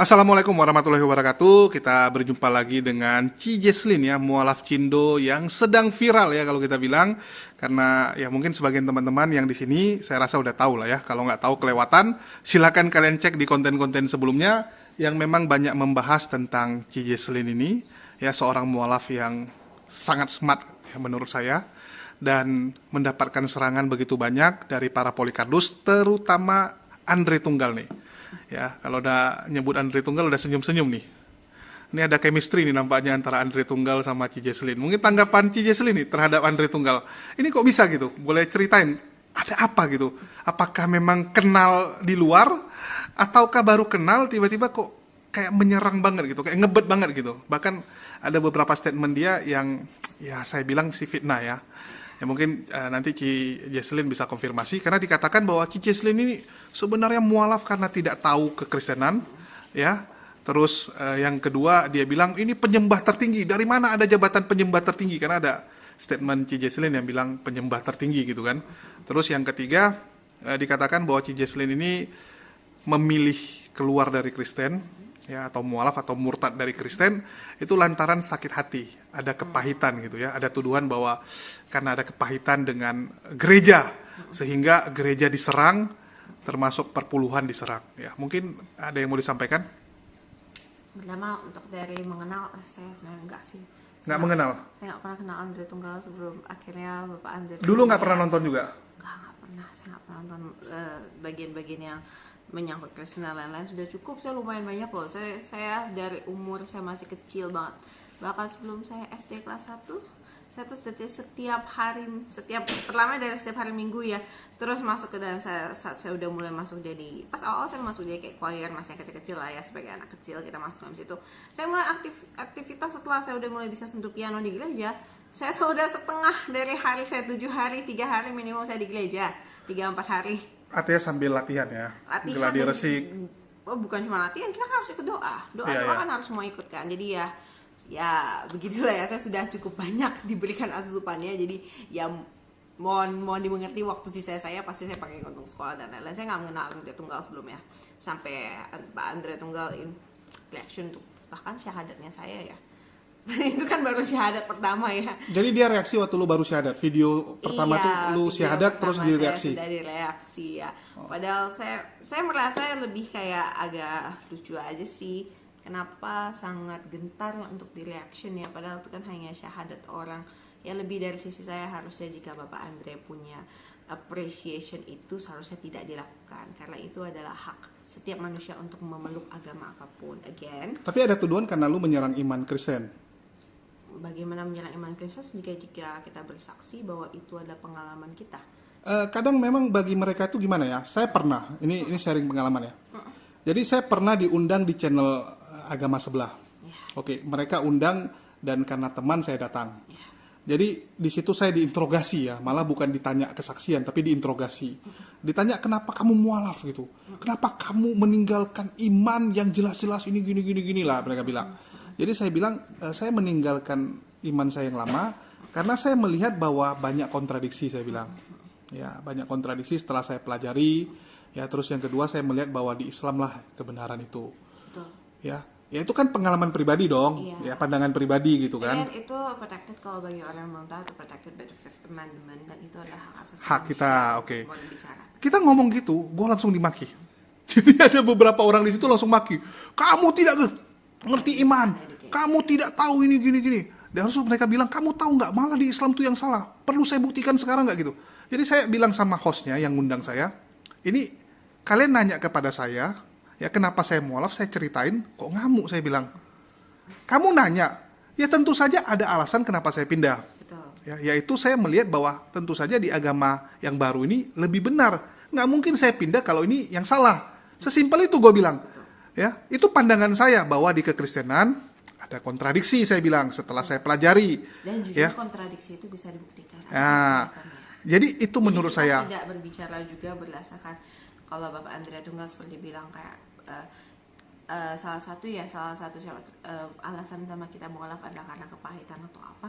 Assalamualaikum warahmatullahi wabarakatuh. Kita berjumpa lagi dengan Ci Jesslyn ya, mualaf Cindo yang sedang viral ya kalau kita bilang. Karena ya mungkin sebagian teman-teman yang di sini saya rasa udah tahu lah ya. Kalau nggak tahu kelewatan, silakan kalian cek di konten-konten sebelumnya yang memang banyak membahas tentang Ci Jesslyn ini. Ya, seorang mualaf yang sangat smart ya, menurut saya. Dan mendapatkan serangan begitu banyak dari para polikardus, terutama Andre Tunggal nih. Ya, kalau udah nyebut Andre Tunggal udah senyum-senyum nih. Ini ada chemistry nih nampaknya antara Andre Tunggal sama Ci Jesslyn. Mungkin tanggapan Ci Jesslyn nih terhadap Andre Tunggal. Ini kok bisa gitu? Boleh ceritain ada apa gitu? Apakah memang kenal di luar ataukah baru kenal tiba-tiba kok kayak menyerang banget gitu, kayak ngebet banget gitu. Bahkan ada beberapa statement dia yang ya saya bilang si fitnah ya. Ya mungkin nanti Ci Jesslyn bisa konfirmasi karena dikatakan bahwa Ci Jesslyn ini sebenarnya mualaf karena tidak tahu kekristenan ya. Terus yang kedua dia bilang ini penyembah tertinggi. Dari mana ada jabatan penyembah tertinggi? Karena ada statement Ci Jesslyn yang bilang penyembah tertinggi gitu kan. Terus yang ketiga dikatakan bahwa Ci Jesslyn ini memilih keluar dari Kristen ya, atau mualaf atau murtad dari Kristen itu lantaran sakit hati, ada kepahitan gitu ya, ada tuduhan bahwa karena ada kepahitan dengan gereja sehingga gereja diserang, termasuk perpuluhan diserang ya. Mungkin ada yang mau disampaikan? Pertama untuk dari mengenal, saya sebenarnya enggak sih. Nggak mengenal? Saya nggak pernah kenal Andre Tunggal sebelum akhirnya Bapak Andre. Dulu nggak pernah nonton juga? Nggak pernah. Saya nggak pernah nonton bagian-bagian yang menyangkut Kristen dan lain-lain. Sudah cukup, saya lumayan banyak loh. Saya dari umur saya masih kecil banget. Bahkan sebelum saya SD kelas 1, saya tuh setiap hari, pertama dari setiap hari Minggu ya, terus masuk ke dalam saat saya udah mulai masuk jadi, pas awal saya masuk jadi kayak choir, masih yang kecil-kecil lah ya, sebagai anak kecil kita masuk dalam situ. Saya mulai aktivitas setelah saya udah mulai bisa sentuh piano di gereja. Saya tuh udah setengah dari hari saya 7 hari, 3 hari minimum saya di gereja, 3-4 hari. Artinya sambil latihan ya, gladi resik. Oh, bukan cuma latihan, kita kan harus ikut doa kan harus semua ikut kan. Jadi ya begitulah ya, saya sudah cukup banyak diberikan asupannya. Jadi ya mohon dimengerti, waktu sisa saya pasti saya pakai untuk sekolah dan lain-lain. Saya nggak mengenal Andre Tunggal sebelumnya sampai Pak Andre Tunggal in reaction untuk bahkan syahadatnya saya ya. Itu kan baru syahadat pertama ya. Jadi dia reaksi waktu lu baru syahadat. Video pertama tuh lu syahadat terus direaksi. Saya sudah direaksi ya. Padahal saya merasa lebih kayak agak lucu aja sih. Kenapa sangat gentar untuk di reaction ya, padahal itu kan hanya syahadat orang. Ya lebih dari sisi saya harusnya jika Bapak Andre punya appreciation itu seharusnya tidak dilakukan, karena itu adalah hak setiap manusia untuk memeluk agama apapun. Again, tapi ada tuduhan karena lu menyerang iman Kristen. Bagaimana menyerang iman Kristen jika kita bersaksi bahwa itu adalah pengalaman kita? Kadang memang bagi mereka itu gimana ya, saya pernah, ini sharing pengalaman ya. Jadi saya pernah diundang di channel agama sebelah. Oke, mereka undang dan karena teman saya datang. Jadi di situ saya diinterogasi ya, malah bukan ditanya kesaksian tapi diinterogasi. Ditanya kenapa kamu mualaf gitu, kenapa kamu meninggalkan iman yang jelas-jelas ini gini lah mereka bilang. Jadi saya bilang saya meninggalkan iman saya yang lama karena saya melihat bahwa banyak kontradiksi, saya bilang. Ya, banyak kontradiksi setelah saya pelajari. Ya, terus yang kedua saya melihat bahwa di Islam lah kebenaran itu. Betul. Ya itu kan pengalaman pribadi dong. Iya. Ya, pandangan pribadi gitu kan. Dan itu protected kalau bagi orang yang belum tahu, itu protected by the Fifth Amendment, dan itu adalah hak asasi hak kita, oke. Bicara. Kita ngomong gitu, gue langsung dimaki. Jadi ada beberapa orang di situ langsung maki. Kamu tidak ngerti iman. Kamu tidak tahu ini gini. Dan harus mereka bilang, kamu tahu nggak malah di Islam itu yang salah. Perlu saya buktikan sekarang nggak gitu. Jadi saya bilang sama hostnya yang ngundang saya, ini kalian nanya kepada saya, ya kenapa saya mualaf, saya ceritain, kok ngamuk saya bilang. Kamu nanya, ya tentu saja ada alasan kenapa saya pindah. Betul. Ya, yaitu saya melihat bahwa tentu saja di agama yang baru ini lebih benar. Nggak mungkin saya pindah kalau ini yang salah. Sesimpel itu gue bilang. Ya, itu pandangan saya bahwa di kekristenan ada kontradiksi, saya bilang setelah saya pelajari. Dan jujur ya. Kontradiksi itu bisa dibuktikan. Jadi itu menurut saya tidak berbicara juga berdasarkan kalau Bapak Andre Tunggal seperti bilang kayak salah satu alasan utama kita mualaf adalah karena kepahitan atau apa.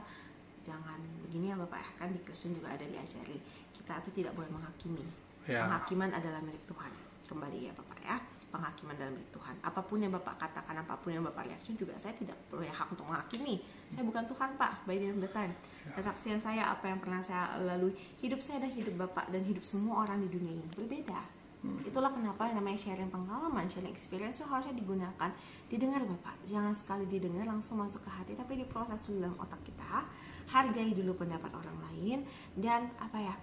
Jangan begini ya Bapak ya, kan di Kristen juga ada diajari kita itu tidak boleh menghakimi. Penghakiman adalah milik Tuhan. Kembali ya Bapak ya. penghakiman dalam diri Tuhan. Apapun yang Bapak katakan, apapun yang Bapak reaction juga, saya tidak punya hak untuk menghakimi. Saya bukan Tuhan, Pak, by the end of the time. Kesaksian saya, apa yang pernah saya lalui, hidup saya dan hidup Bapak dan hidup semua orang di dunia ini berbeda. Itulah kenapa yang namanya sharing pengalaman, sharing experience itu harusnya digunakan, didengar Bapak. Jangan sekali didengar langsung masuk ke hati, tapi diproses dulu dalam otak kita. Hargai dulu pendapat orang lain, dan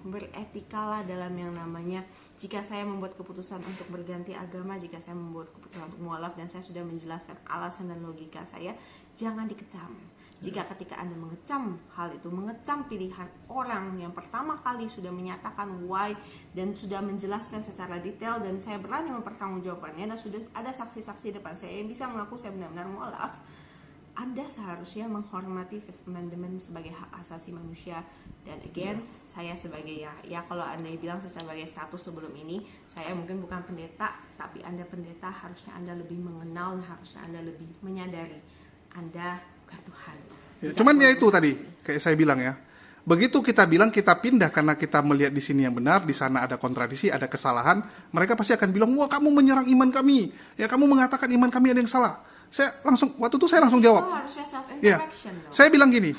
beretikalah dalam yang namanya, jika saya membuat keputusan untuk berganti agama, jika saya membuat keputusan untuk mualaf dan saya sudah menjelaskan alasan dan logika saya, jangan dikecam. Jika ketika Anda mengecam hal itu, mengecam pilihan orang yang pertama kali sudah menyatakan why dan sudah menjelaskan secara detail, dan saya berani mempertanggungjawabkannya, dan sudah ada saksi-saksi depan saya yang bisa mengaku saya benar-benar mualaf, Anda seharusnya menghormati Fifth Amendment sebagai hak asasi manusia. Dan again, saya sebagai ya kalau Anda bilang sebagai status sebelum ini, saya mungkin bukan pendeta, tapi Anda pendeta, harusnya Anda lebih mengenal, harusnya Anda lebih menyadari Anda bukan Tuhan. Ya, cuman ya itu tadi, kayak saya bilang ya, begitu kita bilang kita pindah karena kita melihat di sini yang benar, di sana ada kontradiksi, ada kesalahan, mereka pasti akan bilang, wah kamu menyerang iman kami, ya kamu mengatakan iman kami ada yang salah. Waktu itu saya langsung jawab. Harusnya self-interaction dong. Saya bilang gini,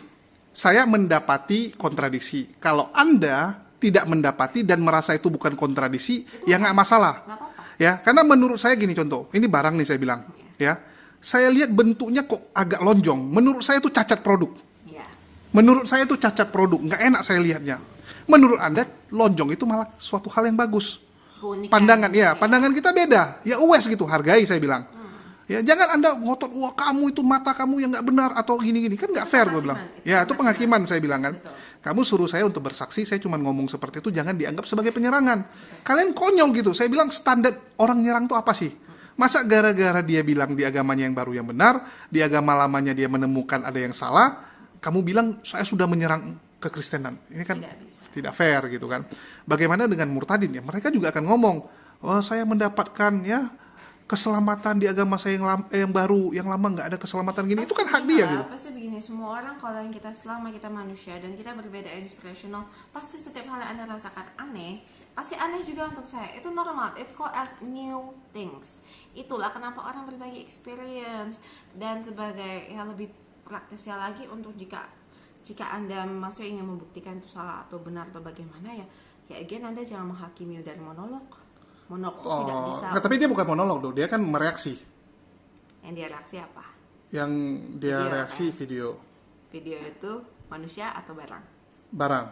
saya mendapati kontradiksi. Kalau Anda tidak mendapati dan merasa itu bukan kontradiksi, ya nggak masalah. Nggak apa-apa. Ya, karena menurut saya gini contoh, ini barang nih saya bilang, ya, saya lihat bentuknya kok agak lonjong. Menurut saya itu cacat produk. Ya. Menurut saya itu cacat produk, nggak enak saya lihatnya. Menurut Anda lonjong itu malah suatu hal yang bagus. Keunikan. Pandangan kita beda. Ya wes gitu, hargai saya bilang. Ya jangan Anda ngotot, wah kamu itu mata kamu yang nggak benar atau gini-gini, kan nggak fair gue bilang. Ya itu penghakiman saya bilang kan. Betul. Kamu suruh saya untuk bersaksi, saya cuma ngomong seperti itu, jangan dianggap sebagai penyerangan. Kalian konyol gitu. Saya bilang standar orang nyerang itu apa sih? Masa gara-gara dia bilang di agamanya yang baru yang benar, di agama lamanya dia menemukan ada yang salah, kamu bilang saya sudah menyerang kekristenan. Ini kan tidak fair gitu kan. Bagaimana dengan murtadin ya? Mereka juga akan ngomong, oh saya mendapatkan ya keselamatan di agama saya yang baru, yang lama nggak ada keselamatan gini. Itu kan hak dia gitu. Pasti begini, semua orang kalau yang kita selama kita manusia dan kita berbeda inspirational, pasti setiap hal yang Anda rasakan aneh, pasti aneh juga untuk saya. Itu normal. It's called as new things. Itulah kenapa orang berbagi experience, dan sebagai yang lebih praktisnya lagi, untuk jika Anda maksudnya ingin membuktikan itu salah atau benar atau bagaimana, ya again Anda jangan menghakimi dari monolog. Monolog itu tidak bisa. Tapi dia bukan monolog dong, dia kan mereaksi. Yang dia reaksi apa? Yang dia Video, reaksi kan? video. Video itu manusia atau barang? Barang.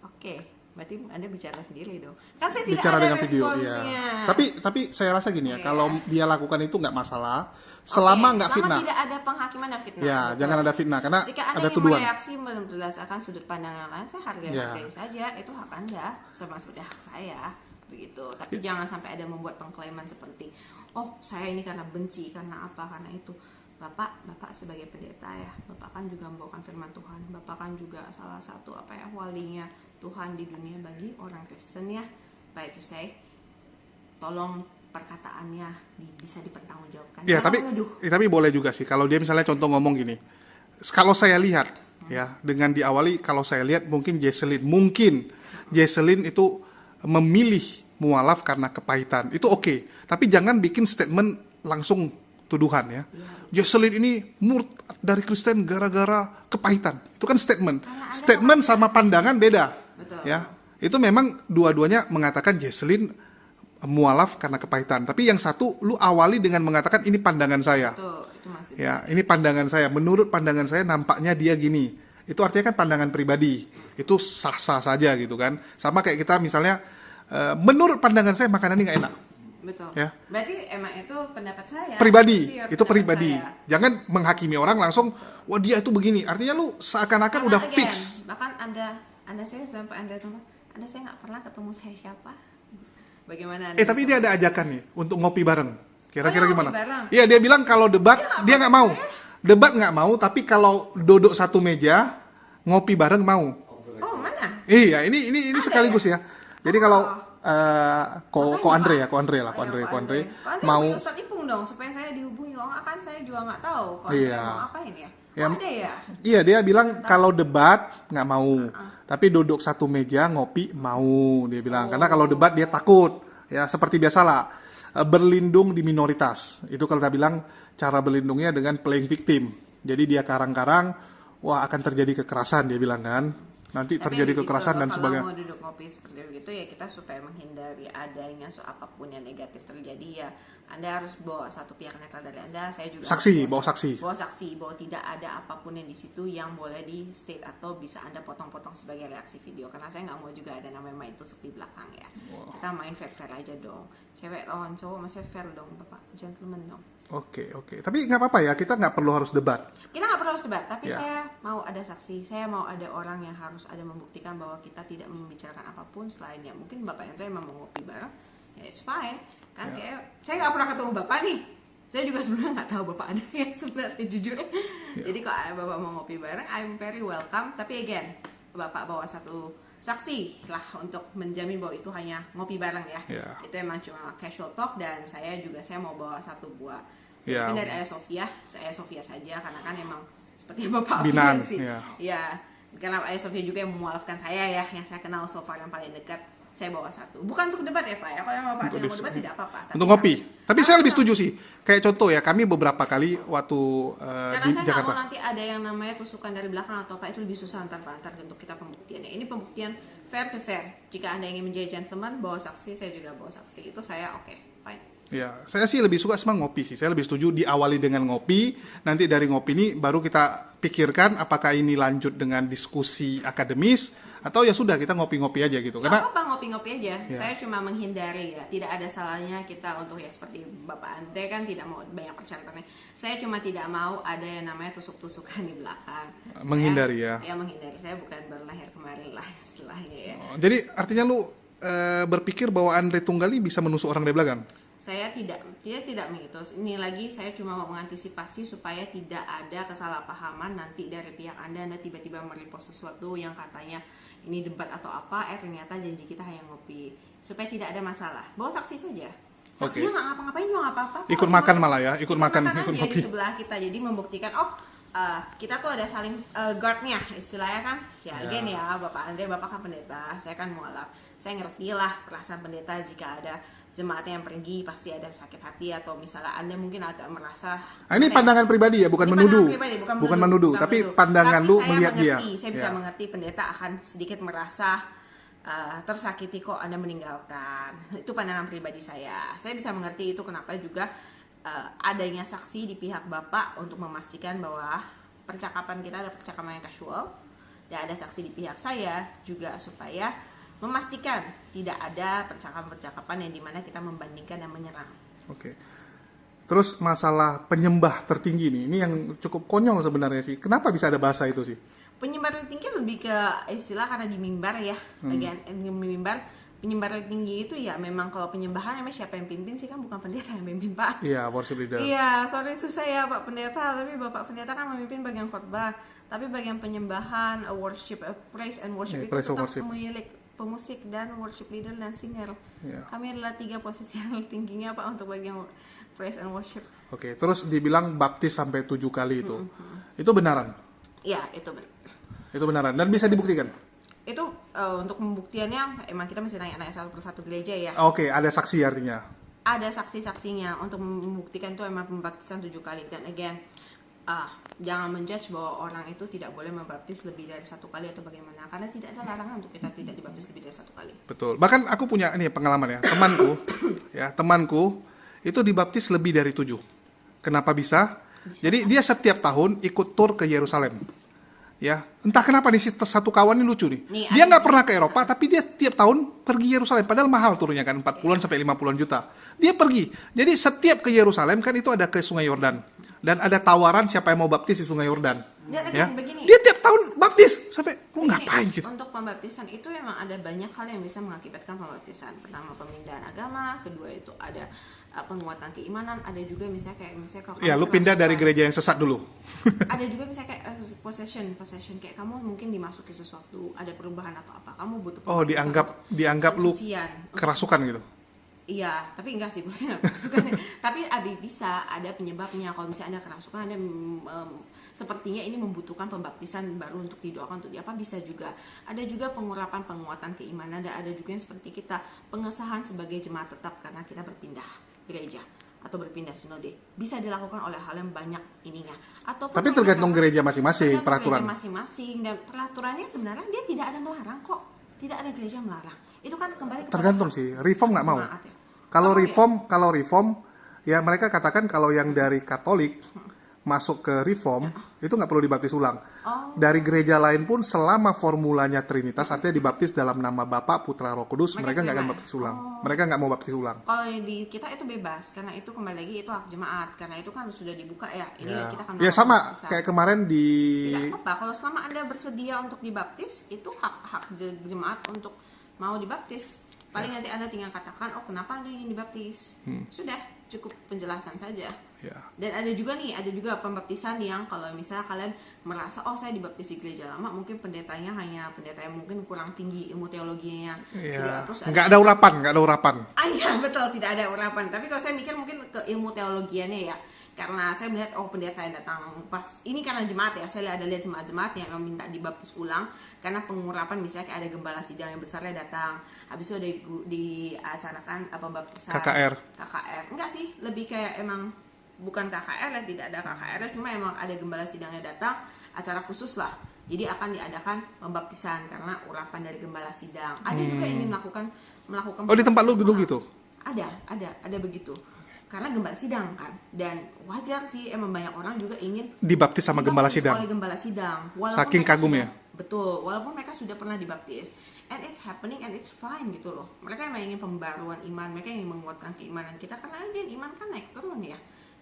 Oke, berarti Anda bicara sendiri dong. Kan saya tidak Bicara ada dengan video, responsnya. iya. Tapi saya rasa gini ya, Iya. kalau dia lakukan itu nggak masalah, selama nggak fitnah. Selama tidak ada penghakiman dan fitnah. Ya, betul. jangan ada fitnah karena Jika Anda ada ingin tuduhan. mereaksi berdasarkan sudut pandang yang lain, saya hargai saja. Itu hak Anda, sama seperti hak saya. Begitu. Tapi jangan sampai ada membuat pengklaiman seperti, oh saya ini karena benci, karena apa, karena itu. Bapak sebagai pendeta ya, Bapak kan juga membawakan firman Tuhan. Bapak kan juga salah satu walinya Tuhan di dunia bagi orang Kristen ya. Baik itu saya, tolong perkataannya bisa dipertanggungjawabkan. Ya, tapi boleh juga sih kalau dia misalnya contoh ngomong gini. Kalau saya lihat ya, dengan diawali kalau saya lihat mungkin Jesselyn itu memilih mualaf karena kepahitan. Itu oke. Tapi jangan bikin statement langsung tuduhan ya. Jesselyn ini murtad dari Kristen gara-gara kepahitan. Itu kan statement. Statement sama pandangan beda. Betul. Ya. Itu memang dua-duanya mengatakan Jesselyn mualaf karena kepahitan. Tapi yang satu lu awali dengan mengatakan ini pandangan saya. Betul, itu masih Ya, ini pandangan saya. Menurut pandangan saya nampaknya dia gini. Itu artinya kan pandangan pribadi. Itu sah-sah saja gitu kan. Sama kayak kita misalnya menurut pandangan saya makanan ini nggak enak. Betul. Ya. Berarti emang itu pendapat saya. Pribadi, Pure itu pendapat pribadi. saya. Jangan menghakimi orang langsung, wah dia itu begini. Artinya lu seakan-akan Karena udah again, fix. Bahkan Anda saya sampai Anda saya nggak pernah ketemu saya siapa. Bagaimana Anda Tapi bisa- dia ada ajakan nih untuk ngopi bareng. Kira-kira ngopi gimana? bareng. Iya, dia bilang kalau debat dia nggak mau. Debat nggak mau, tapi kalau duduk satu meja ngopi bareng mau. Oh, mana? Iya, ini sekaligus ya. Jadi kalau ko Andre Ko Andre mau hubungi Ustadz Ipung dong supaya saya dihubungi. Kalau nggak kan saya juga nggak tahu. Ko Andre Iya. mau ngapain ya? Ya, Oh, ada ya? iya, dia bilang kalau debat nggak mau, tapi duduk satu meja ngopi mau, dia bilang. Karena kalau debat dia takut, ya seperti biasalah. berlindung di minoritas. Itu kalau kita bilang cara berlindungnya dengan playing victim. Jadi dia karang-karang, wah akan terjadi kekerasan dia bilang kan. Nanti Tapi terjadi itu, kekerasan dan kalau sebagainya. mau duduk ngopi seperti itu ya kita supaya menghindari adanya apapun yang negatif terjadi ya Anda harus bawa satu pihak netral dari Anda. Saya juga Saksi, harus bawa saksi. bawa saksi bahwa tidak ada apapun yang di situ yang boleh di state atau bisa Anda potong-potong sebagai reaksi video, karena saya nggak mau juga ada namanya main tusuk di belakang ya. Kita main fair-fair aja dong. Cewek lawan cowok masih fair dong, Bapak, gentleman dong. Oke. Tapi nggak apa-apa ya, kita nggak perlu harus debat. Kita nggak perlu harus debat, tapi Ya. saya mau ada saksi, saya mau ada orang yang harus ada membuktikan bahwa kita tidak membicarakan apapun selain ya mungkin Bapak Andre memang mau ngopi bareng, ya it's fine. Kan Ya. kayak saya nggak pernah ketemu Bapak nih, saya juga sebenarnya nggak tahu Bapak Andre yang sebenarnya jujur. Jadi kalau Bapak mau ngopi bareng, I'm very welcome. Tapi again, Bapak bawa satu saksi lah untuk menjamin bahwa itu hanya ngopi bareng ya. Ya. Itu emang cuma casual talk, dan saya mau bawa satu buah. Ya. Mungkin dari saya Sofia saja, karena kan emang seperti Bapak Binan, sih. ya. Ya, karena Ayah Sofia juga yang memualafkan saya ya, yang saya kenal so far yang paling dekat. Saya bawa satu. Bukan untuk debat ya Pak ya. Kalau yang Bapak Untuk yang mau debat tidak apa-apa. Untuk ngopi. Tapi saya lebih setuju sih. Kayak contoh ya, kami beberapa kali waktu Karena di saya nggak Jakarta. mau nanti ada yang namanya tusukan dari belakang atau apa, itu lebih susah antar untuk kita pembuktiannya. Ini pembuktian fair to fair. Jika Anda ingin menjadi gentleman, bawa saksi, saya juga bawa saksi. Itu saya oke, fine. Ya, saya sih lebih suka sama ngopi sih. Saya lebih setuju diawali dengan ngopi. Nanti dari ngopi ini baru kita pikirkan apakah ini lanjut dengan diskusi akademis atau ya sudah kita ngopi-ngopi aja gitu. Nggak Karena apa-apa, ngopi-ngopi aja. Ya. Saya cuma menghindari ya. Tidak ada salahnya kita untuk ya seperti Bapak Andre kan tidak mau banyak persyaratannya. Saya cuma tidak mau ada yang namanya tusuk-tusukan di belakang. Menghindari Saya, ya. Ya menghindari. Saya bukan berlahir kemarin lah istilahnya ya. Jadi artinya lu berpikir bahwa Andre Tunggali bisa menusuk orang dari belakang? Saya tidak begitu. Ini lagi saya cuma mau mengantisipasi supaya tidak ada kesalahpahaman nanti dari pihak Anda tiba-tiba merepost sesuatu yang katanya ini debat atau apa, ternyata janji kita hanya ngopi. Supaya tidak ada masalah. Bawa saksi saja. Saksinya nggak ngapa-ngapain juga nggak apa-apa. kok. Ikut makan malah ya, ikut makan, aja ikut di ngopi. sebelah kita. Jadi membuktikan kita tuh ada saling guardnya istilahnya kan. Ya again ya, Bapak Andre, Bapak kan pendeta, saya kan mualaf. Saya ngerti lah perasaan pendeta jika ada jemaatnya yang pergi pasti ada sakit hati, atau misalnya Anda mungkin agak merasa Ini pandangan pribadi ya, bukan ini menuduh. pandangan pribadi, Bukan menuduh, tapi pandangan Tapi lu saya melihat dia. mengerti, saya bisa Ya. mengerti pendeta akan sedikit merasa tersakiti kok Anda meninggalkan. Itu pandangan pribadi saya. Saya bisa mengerti itu kenapa juga adanya saksi di pihak Bapak untuk memastikan bahwa percakapan kita ada percakapan yang casual, dan ada saksi di pihak saya juga supaya memastikan tidak ada percakapan-percakapan yang dimana kita membandingkan dan menyerang. Oke. Terus masalah penyembah tertinggi nih, ini yang cukup konyol sebenarnya sih. Kenapa bisa ada bahasa itu sih? Penyembah tinggi lebih ke istilah karena di mimbar ya. Bagian di mimbar, penyembah tinggi itu ya memang kalau penyembahan emang siapa yang pimpin sih, kan bukan pendeta yang pimpin Pak. Iya, worship leader. Iya, sorry itu saya Pak Pendeta, tapi Bapak Pendeta kan memimpin bagian khotbah. Tapi bagian penyembahan, worship, praise and worship itu praise and tetap worship. pemilik pemusik dan worship leader dan singer. Iya. Kami adalah 3 posisi yang tingginya Pak untuk bagian praise and worship. Oke, terus dibilang baptis sampai 7 kali itu. Itu benaran? Iya, itu benar. Itu benaran dan bisa dibuktikan? Itu untuk pembuktiannya emang kita mesti nanya-nanya satu persatu gereja ya. Oke, ada saksi artinya. Ada saksi-saksinya untuk membuktikan itu emang pembaptisan 7 kali. Dan again, jangan menjudge bahwa orang itu tidak boleh membaptis lebih dari 1 kali atau bagaimana, karena tidak ada larangan untuk kita tidak dibaptis lebih dari 1 kali. Betul. Bahkan aku punya ini pengalaman ya, temanku itu dibaptis lebih dari 7. Kenapa bisa? Jadi dia setiap tahun ikut tur ke Yerusalem. Ya, entah kenapa nih satu kawan ini lucu nih. Dia nggak pernah ke Eropa, tapi dia tiap tahun pergi Yerusalem. Padahal mahal turunnya kan, 40-an sampai 50-an juta. Dia pergi. Jadi setiap ke Yerusalem kan itu ada ke Sungai Yordan. Dan ada tawaran siapa yang mau baptis di Sungai Yordan. Dan Ya. begini, Dia tiap tahun baptis. Sampai, lu begini, ngapain gitu? Untuk pembaptisan itu memang ada banyak hal yang bisa mengakibatkan pembaptisan. Pertama, pemindahan agama. Kedua itu ada penguatan keimanan. Ada juga misalnya kalau Ya, kamu lu pindah dari kerasukan. gereja yang sesat dulu. Ada juga misalnya kayak possession kayak kamu mungkin dimasuki sesuatu, ada perubahan atau apa, kamu butuh Oh, pembaptisan dianggap lu sucian. kerasukan gitu. Iya, tapi enggak sih, maksudnya nggak kerasukan. Tapi bisa ada penyebabnya. Kalau misalnya Anda kerasukan, Anda sepertinya ini membutuhkan pembaptisan baru untuk didoakan untuk apa, bisa juga. Ada juga pengurapan penguatan keimanan, dan ada juga yang seperti kita pengesahan sebagai jemaat tetap karena kita berpindah. gereja atau berpindah sinode. Bisa dilakukan oleh hal yang banyak ininya. Ataupun Tapi mereka tergantung karena- gereja masing-masing tergantung peraturan. gereja masing-masing, dan peraturannya sebenarnya dia tidak ada melarang kok. Tidak ada gereja melarang. Itu kan kembali kepada Tergantung hak sih. Reform nggak mau. jemaat ya. Kalau Oh, ya? reform ya mereka katakan kalau yang dari Katolik masuk ke reform itu nggak perlu dibaptis ulang. Oh. Dari gereja lain pun selama formulanya Trinitas artinya dibaptis dalam nama Bapa, Putra, Roh Kudus, mereka nggak akan terima ya? baptis ulang. Mereka nggak mau baptis ulang. Kalau di kita itu bebas, karena itu kembali lagi itu hak jemaat, karena itu kan sudah dibuka ya. Ini Ya, kita akan ya melakukan sama baptisan. kayak kemarin di Tidak apa, kalau selama Anda bersedia untuk dibaptis, itu hak jemaat untuk mau dibaptis. Paling nanti Anda tinggal katakan, oh kenapa Anda ingin dibaptis. Sudah, cukup penjelasan saja. ya. Dan ada juga pembaptisan yang kalau misalnya kalian merasa, oh saya dibaptis di gereja lama, mungkin pendetanya hanya pendeta yang mungkin kurang tinggi ilmu teologinya. Ya, Terus nggak ada urapan. Ah iya betul, tidak ada urapan. Tapi kalau saya mikir mungkin ke ilmu teologiannya ya, karena saya melihat oh pendeta yang datang pas ini karena jemaat ya, saya lihat jemaat-jemaat yang meminta dibaptis ulang karena pengurapan, misalnya kayak ada gembala sidang yang besarnya datang, habis itu ada diacarakan apa baptisan KKR. enggak sih, lebih kayak emang bukan KKR ya, tidak ada KKR, cuma emang ada gembala sidangnya datang, acara khusus lah. Jadi akan diadakan pembaptisan karena urapan dari gembala sidang. Ada juga yang ingin melakukan Oh di tempat lu pembaptisan gedung ulang. gitu? Ada begitu. Karena gembala sidang kan, dan wajar sih emang banyak orang juga ingin Dibaptis sama gembala dibaptis sidang. oleh gembala sidang. Walaupun Saking mereka kagum ya? Betul, walaupun mereka sudah pernah dibaptis, and it's happening and it's fine gitu loh. Mereka emang ingin pembaruan iman, mereka ingin menguatkan keimanan kita, karena again iman kan naik turun ya.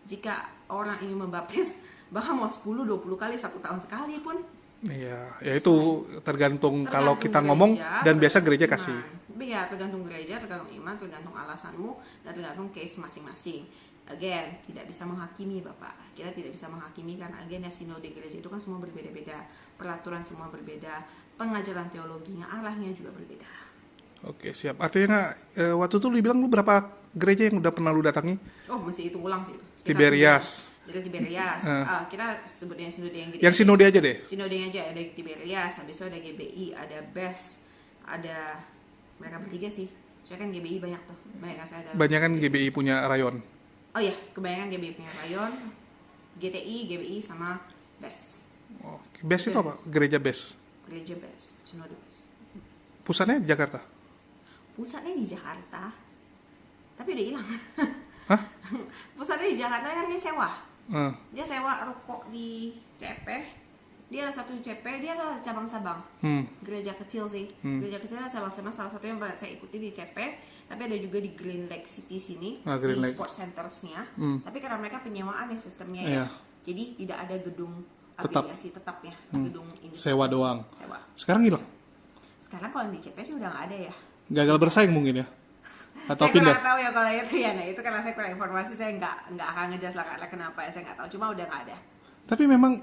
Jika orang ingin membaptis bahkan mau 10-20 kali 1 tahun sekali pun, Iya, ya itu tergantung kalau kita ngomong dan biasa gereja kasih. Iya, tergantung gereja, tergantung iman, tergantung alasanmu, dan tergantung case masing-masing. Again, tidak bisa menghakimi Bapak. Kita tidak bisa menghakimi karena again ya sinode gereja itu kan semua berbeda-beda, peraturan semua berbeda, pengajaran teologinya, arahnya juga berbeda. Oke, siap. Artinya waktu itu lu bilang lu berapa gereja yang udah pernah lu datangi? Oh, mesti itu ulang sih itu. Tiberias. Kita Tiberias. Kita sebutnya sinode yang gede. Yang sinode aja deh. Sinodenya aja ada Tiberias, habis itu ada GBI, ada BES, ada mereka bertiga sih. Saya kan GBI banyak tuh. Banyak kan saya ada. Banyak kan GBI punya rayon. Oh iya, kebanyakan GBI punya rayon, GTI, GBI sama BES. Oh, BES itu apa? Gereja BES. Gereja BES, sinode BES. Pusatnya di Jakarta. Pusatnya di Jakarta. Tapi udah hilang. Hah? Pusatnya di Jakarta kan dia sewa. Eh, Dia sewa ruko di CP. Dia ada satu CP, dia ada cabang-cabang. Gereja kecil sih. Gereja kecil ada cabang-cabang, salah satunya yang saya ikuti di CP, tapi ada juga di Green Lake City sini, Green di Lake. sport centersnya. Tapi karena mereka penyewaan ya sistemnya Iya. ya, jadi tidak ada gedung Tetap. afiliasi tetap ya, gedung ini sewa doang. sewa. Sekarang hilang. Sekarang kalau di CP sih udah nggak ada ya. Gagal bersaing mungkin ya. Atau Saya pindah. kurang tahu ya kalau itu ya, nah itu karena saya kurang informasi, saya nggak akan ngejelas lah kenapa ya, saya nggak tahu. Cuma udah nggak ada. Tapi memang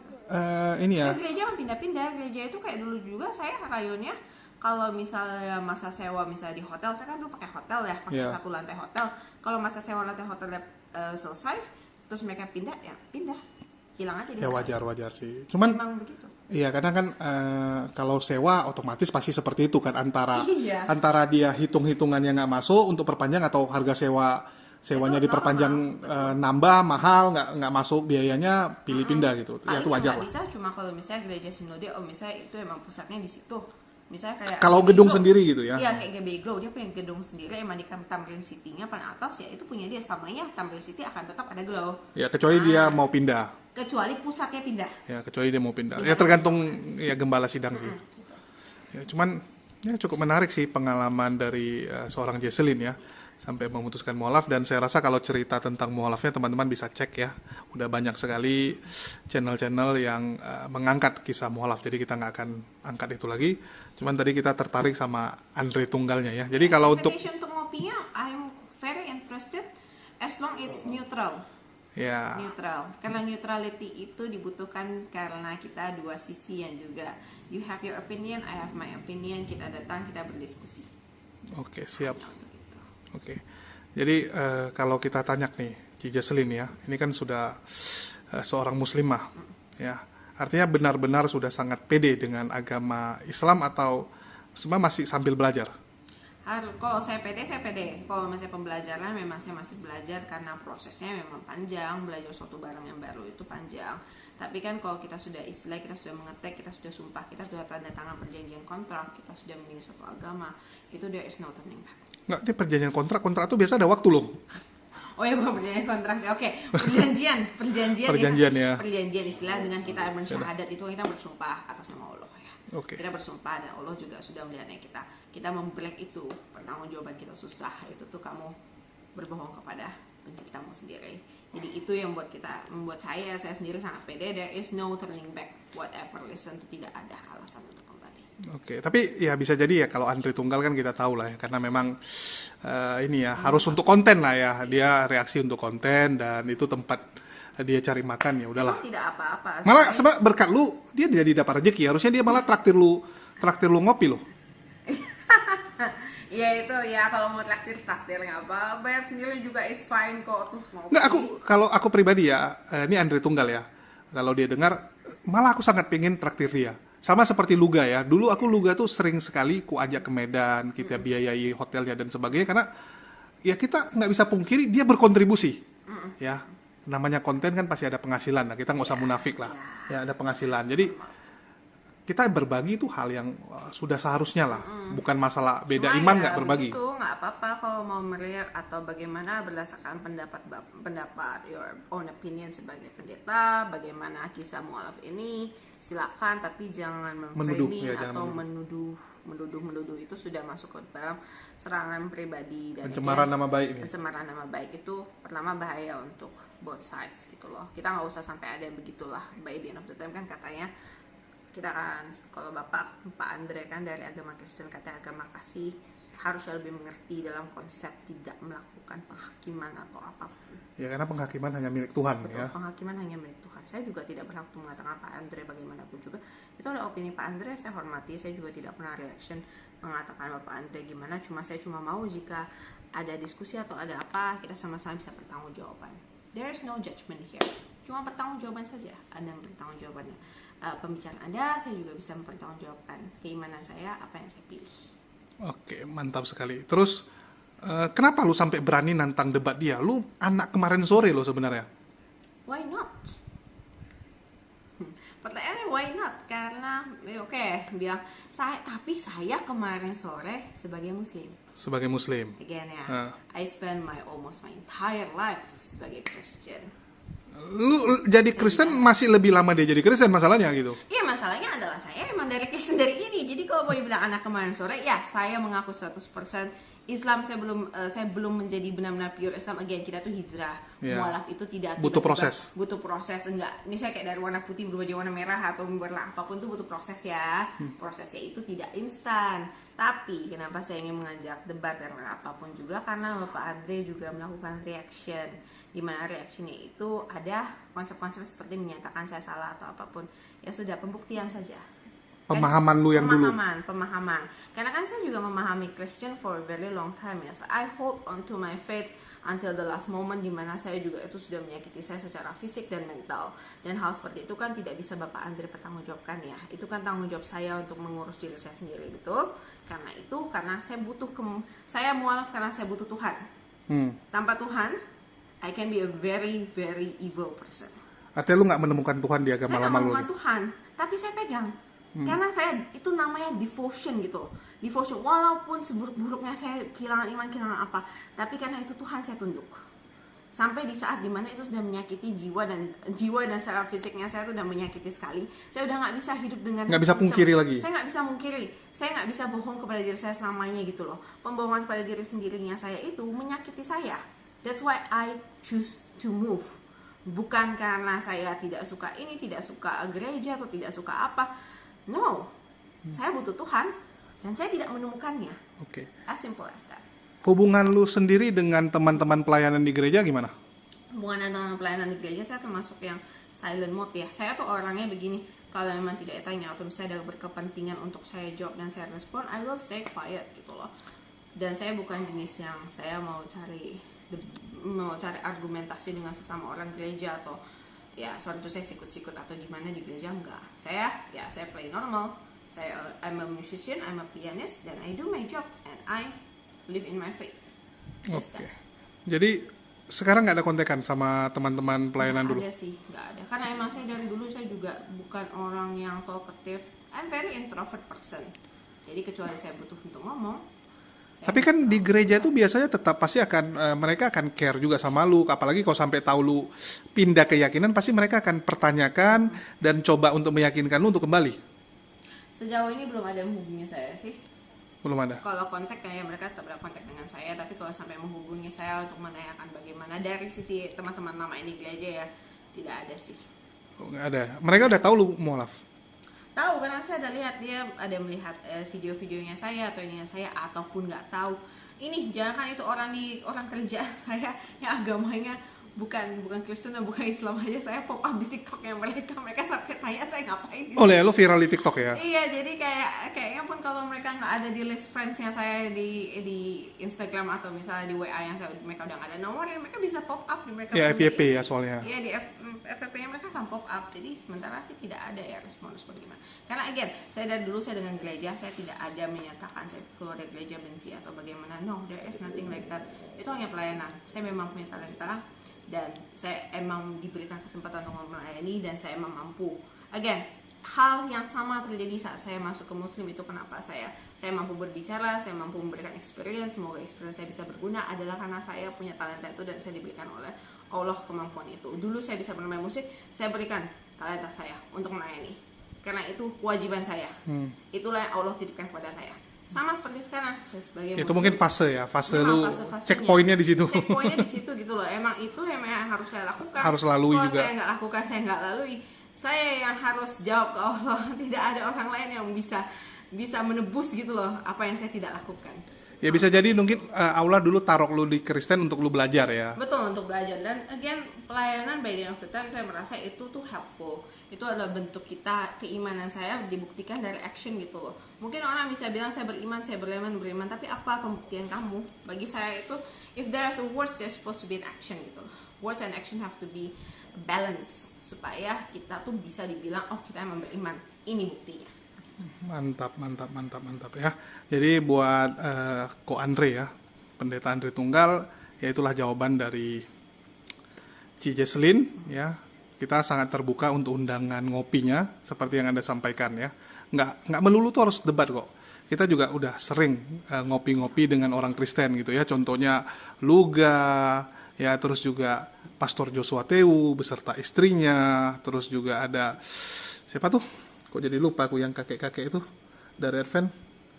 ini ya. Gereja mah pindah-pindah. Gereja itu kayak dulu juga saya rayonnya kalau misalnya masa sewa misalnya di hotel, saya kan dulu pakai hotel ya, pakai Iya. 1 lantai hotel. Kalau masa sewa lantai hotel selesai, terus mereka pindah, ya pindah, hilang aja. Ya wajar sih. Cuman Memang begitu. iya karena kan kalau sewa otomatis pasti seperti itu kan antara Iya. antara dia hitung-hitungannya nggak masuk untuk perpanjang atau harga sewanya Itu diperpanjang nambah mahal nggak masuk biayanya pilih pindah gitu. Ya itu Paling wajar nggak lah. bisa cuma kalau misalnya gereja sinode, oh misalnya itu emang pusatnya di situ. Misalnya kayak Kalau GBI gedung Glow. sendiri gitu ya. Iya, kayak GBI Glow, dia punya gedung sendiri emang di Tamrin City-nya paling atas ya, itu punya dia, selamanya Tamrin City akan tetap ada Glow. Ya kecuali dia mau pindah. Kecuali pusatnya pindah. Ya kecuali dia mau pindah. Ya tergantung ya gembala sidang sih. Ya cuman ya cukup menarik sih pengalaman dari seorang Jesselyn ya sampai memutuskan mualaf, dan saya rasa kalau cerita tentang mualafnya teman-teman bisa cek ya. Udah banyak sekali channel-channel yang mengangkat kisah mualaf. Jadi kita nggak akan angkat itu lagi. Cuman tadi kita tertarik sama Andre tunggalnya ya. Jadi kalau untuk Invitation to ngopinya, I'm very interested as long it's neutral. ya Neutral. Karena neutrality itu dibutuhkan karena kita dua sisi yang juga. You have your opinion, I have my opinion. Kita datang, kita berdiskusi. oke siap. Hanya untuk itu. Oke, jadi kalau kita tanya nih, Ci Jesselyn ya, ini kan sudah seorang muslimah, ya, artinya benar-benar sudah sangat pede dengan agama Islam atau sebenarnya masih sambil belajar? Kalau saya pede, kalau masih pembelajaran memang saya masih belajar karena prosesnya memang panjang, belajar suatu barang yang baru itu panjang. Tapi kan kalau kita sudah istilah, kita sudah mengetek, kita sudah sumpah, kita sudah tanda tangan perjanjian kontrak, kita sudah memilih suatu agama, itu there is no turning back. Nggak, ini perjanjian kontrak tuh biasa ada waktu loh. Oh ya, bukan perjanjian kontrak sih. Oke, perjanjian Ya. Perjanjian istilah dengan kita bersyahadat itu kita bersumpah atas nama Allah ya. Oke. Kita bersumpah dan Allah juga sudah melihatnya kita membreak itu, pertanggungjawaban kita susah, itu tuh kamu berbohong kepada penciptamu sendiri. Jadi itu yang membuat saya sendiri sangat pede. There is no turning back, whatever listen, tidak ada alasan untuk kembali. Oke, tapi ya bisa jadi ya kalau Andre Tunggal kan kita tahu lah ya, karena memang ini ya harus untuk konten lah ya, dia reaksi untuk konten dan itu tempat dia cari makan, ya udahlah. Itu tidak apa-apa. Malah sebab berkat lu dia jadi dapat rezeki, harusnya dia malah traktir lu ngopi loh. Ya itu ya, kalau mau traktir nggak apa, bayar sendiri juga is fine kok tuh. Nggak, kalau aku pribadi ya, ini Andre Tunggal ya, kalau dia dengar malah aku sangat pengen traktir dia. Sama seperti Luga ya, dulu aku Luga tuh sering sekali ku ajak ke Medan, kita biayai hotelnya dan sebagainya, karena ya kita nggak bisa pungkiri dia berkontribusi. Ya, namanya konten kan pasti ada penghasilan, nah kita nggak usah munafik lah, ya ada penghasilan. Jadi kita berbagi itu hal yang sudah seharusnya lah, bukan masalah beda Cuma iman ya, nggak berbagi. Itu nggak apa-apa kalau mau meriak atau bagaimana berdasarkan pendapat your own opinion sebagai pendeta, bagaimana kisah mualaf ini silakan, tapi jangan memframing atau menuduh itu sudah masuk ke dalam serangan pribadi dan Pencemaran nama baik ini. Pencemaran nama baik itu pertama bahaya untuk both sides gitu loh. Kita nggak usah sampai ada yang begitulah. By the end of the time kan katanya kita kan, kalau Pak Andre kan dari agama Kristen, katanya agama kasih, harusnya lebih mengerti dalam konsep tidak melakukan penghakiman atau apapun. Ya karena penghakiman hanya milik Tuhan. Betul, ya. penghakiman hanya milik Tuhan. Saya juga tidak berhak untuk mengatakan Pak Andre bagaimanapun juga. Itu adalah opini Pak Andre, saya hormati. Saya juga tidak pernah reaction mengatakan Bapak Andre gimana. Saya cuma mau jika ada diskusi atau ada apa, kita sama-sama bisa bertanggungjawaban. There is no judgment here. Cuma pertanggungjawaban saja. Anda mempertanggungjawabannya. Pembicaraan Anda, saya juga bisa mempertanggungjawabkan keimanan saya, apa yang saya pilih. Oke, mantap sekali. Terus, kenapa lu sampai berani nantang debat dia? Lu anak kemarin sore lo sebenarnya. Why not? Pertanyaannya why not? Karena, bilang, tapi saya kemarin sore sebagai Muslim. Sebagai Muslim. Again ya, I spend almost my entire life sebagai Christian. Lu jadi Kristen masih lebih lama dia jadi Kristen masalahnya gitu. Iya, masalahnya adalah saya emang dari Kristen dari ini. Jadi kalau mau bilang anak kemarin sore, ya saya mengaku 100% Islam. Saya belum menjadi benar-benar pure Islam. Again, kita tuh hijrah. Mualaf itu tidak butuh proses. Butuh proses, enggak. Misalnya kayak dari warna putih berubah jadi warna merah atau warna apapun itu butuh proses ya. Prosesnya itu tidak instan. Tapi kenapa saya ingin mengajak debat karena apapun juga, karena Bapak Andre juga melakukan reaction, di mana reactionnya itu ada konsep-konsep seperti menyatakan saya salah atau apapun. Ya sudah, pembuktian saja. Pemahaman lu yang dulu. Pemahaman. Karena kan saya juga memahami Christian for a very long time ya. So I hold on to my faith until the last moment, di mana saya juga itu sudah menyakiti saya secara fisik dan mental. Dan hal seperti itu kan tidak bisa Bapak Andre pertanggungjawabkan ya. Itu kan tanggung jawab saya untuk mengurus diri saya sendiri, betul? Karena saya butuh saya mualaf karena saya butuh Tuhan. Tanpa Tuhan, I can be a very very evil person. Artinya lu nggak menemukan Tuhan di agama lama lu? Saya nggak menemukan Tuhan, tapi saya pegang. Karena saya itu namanya devotion gitu. Devotion, walaupun seburuk-buruknya saya kehilangan iman, kehilangan apa, tapi karena itu Tuhan saya tunduk. Sampai di saat dimana itu sudah menyakiti jiwa dan secara fisiknya saya tuh udah menyakiti sekali. Saya udah nggak bisa hidup dengan nggak bisa pungkiri lagi. Saya nggak bisa mungkiri. Saya nggak bisa bohong kepada diri saya selamanya gitu loh. Pembohongan pada diri sendirinya saya itu menyakiti saya. That's why I choose to move. Bukan karena saya tidak suka ini, tidak suka gereja atau tidak suka apa. No, saya butuh Tuhan dan saya tidak menemukannya. Oke. As simple as that. Hubungan lu sendiri dengan teman-teman pelayanan di gereja gimana? Hubungan teman-teman pelayanan di gereja saya termasuk yang silent mode ya. Saya tuh orangnya begini, kalau memang tidak tanya atau misalnya ada berkepentingan untuk saya jawab dan saya respon, I will stay quiet gitu loh. Dan saya bukan jenis yang saya mau cari argumentasi dengan sesama orang gereja atau ya soal itu saya sikut-sikut atau gimana di gereja, enggak. Saya play normal. I'm a musician, I'm a pianist, dan I do my job and I live in my faith. Just Oke. that. Jadi sekarang nggak ada kontekan sama teman-teman pelayanan dulu? Nggak ada sih, nggak ada. Karena emang saya dari dulu saya juga bukan orang yang talkative. I'm very introvert person. Jadi kecuali saya butuh untuk ngomong. Tapi kan di gereja itu biasanya tetap pasti akan mereka akan care juga sama lu, apalagi kalau sampai tahu lu pindah keyakinan pasti mereka akan pertanyakan dan coba untuk meyakinkan lu untuk kembali. Sejauh ini belum ada yang menghubungi saya sih. Belum ada. Kalau kontak kayak mereka tetap berkontak dengan saya, tapi kalau sampai menghubungi saya untuk menanyakan bagaimana dari sisi teman-teman lama ini gereja ya tidak ada sih. Oh, nggak ada. Mereka udah tahu lu mualaf. Tahu karena saya ada lihat dia ada melihat video-videonya saya atau ininya saya ataupun nggak tahu. Ini jangan kan itu orang kerja saya yang agamanya bukan Kristen dan bukan Islam aja, saya pop up di TikToknya mereka sampai tanya saya ngapain di Oh, lo viral di TikTok ya? Iya, jadi kayaknya pun kalau mereka nggak ada di list friends-nya saya di Instagram atau misalnya di WA yang mereka udah nggak ada nomornya, mereka bisa pop up di mereka. Ya, FYP ya soalnya. Iya, di FYP-nya mereka akan pop up. Jadi sementara sih tidak ada ya respon bagaimana. Karena again, saya dari dulu saya dengan gereja, saya tidak ada menyatakan saya keluar dari gereja benci atau bagaimana. No, there is nothing like that. Itu hanya pelayanan. Saya memang punya talenta dan saya emang diberikan kesempatan untuk melayani dan saya emang mampu. Again, hal yang sama terjadi saat saya masuk ke Muslim itu kenapa saya mampu berbicara, saya mampu memberikan experience, semoga experience saya bisa berguna adalah karena saya punya talenta itu dan saya diberikan oleh Allah kemampuan itu. Dulu saya bisa bermain musik, saya berikan talenta saya untuk melayani. Karena itu kewajiban saya. Itulah yang Allah titipkan kepada saya. Sama seperti sekarang, saya sebagai Itu Muslim, mungkin fase ya, fase lu fase-fasenya. checkpointnya di situ. Checkpointnya di situ gitu loh. Emang itu yang harus saya lakukan. Harus lalui Kalau juga. saya nggak lakukan, saya nggak lalui. Saya yang harus jawab ke Allah. Tidak ada orang lain yang bisa menebus gitu loh apa yang saya tidak lakukan. Ya bisa jadi mungkin Allah dulu taruh lu di Kristen untuk lu belajar ya. Betul, untuk belajar. Dan again, pelayanan by the end of the time saya merasa itu tuh helpful. Itu adalah bentuk kita, keimanan saya dibuktikan dari action gitu loh. Mungkin orang bisa bilang saya beriman, tapi apa pembuktian kamu? Bagi saya itu, if there is a words, there's supposed to be an action gitu loh. Words and action have to be balance supaya kita tuh bisa dibilang, oh kita emang beriman. Ini buktinya. Mantap ya. Jadi buat Ko Andre ya, Pendeta Andre Tunggal, ya itulah jawaban dari Ci Jesslyn ya. Kita sangat terbuka untuk undangan ngopinya seperti yang Anda sampaikan ya. Nggak melulu tuh harus debat kok. Kita juga udah sering ngopi-ngopi dengan orang Kristen gitu ya. Contohnya Luga ya, terus juga Pastor Joshua Teu beserta istrinya, terus juga ada siapa tuh? Kok jadi lupa aku yang kakek-kakek itu dari Advent,